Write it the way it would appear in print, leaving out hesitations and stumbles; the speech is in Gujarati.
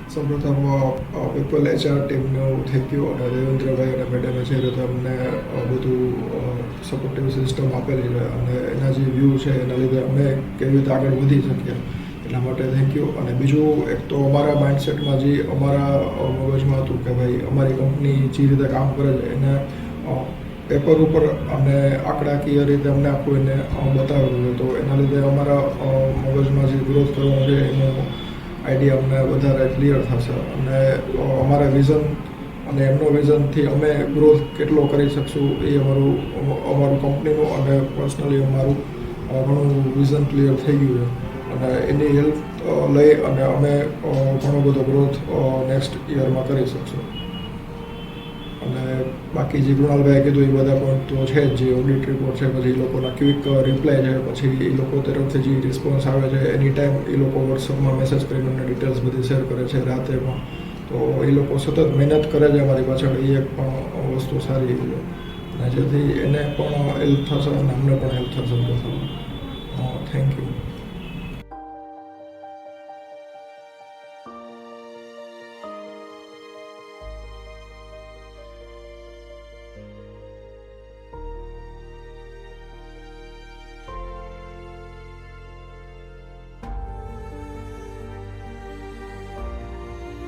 સૌપ્રથમ પીપલ HR ટીમનું થેન્ક યુ, અને દેવેન્દ્રભાઈ અને મેડમે છે રીતે અમને બધું સપોર્ટિવ સિસ્ટમ આપેલી છે, અને એના જે વ્યૂ છે એના લીધે અમે કેવી રીતે આગળ વધી શકીએ એટલા માટે થેન્ક યુ. અને બીજું એક તો અમારા માઇન્ડસેટમાં જે અમારા મગજમાં હતું કે ભાઈ અમારી કંપની જે રીતે કામ કરે છે એને પેપર ઉપર અને આંકડાકીય રીતે અમને આખું એને બતાવેલું છે, તો એના લીધે અમારા મગજમાં જે ગ્રોથ કરવાનો છે એનો આઈડિયા અમને વધારે ક્લિયર થશે, અને અમારા વિઝન અને એમનો વિઝનથી અમે ગ્રોથ કેટલો કરી શકશું એ અમારું કંપનીનું અને પર્સનલી અમારું ઘણું વિઝન ક્લિયર થઈ ગયું છે, અને એની હેલ્પ લઈ અને અમે ઘણો બધો ગ્રોથ નેક્સ્ટ યરમાં કરી શકશું. અને બાકી જે કૃણાલભાઈએ કીધું એ બધા પણ તો છે જ, જે ઓડિટ રિપોર્ટ છે, પછી એ લોકોના ક્વિક રિપ્લાય છે, પછી એ લોકો તરફથી જે રિસ્પોન્સ આવે છે એની ટાઈમ એ લોકો વોટ્સઅપમાં મેસેજ કરીને અમને ડિટેલ્સ બધી શેર કરે છે રાતે પણ, તો એ લોકો સતત મહેનત કરે છે અમારી પાછળ, એ એક પણ વસ્તુ સારી છે, અને જેથી એને પણ હેલ્પ થશે અને અમને પણ હેલ્પ થશે. Thank you.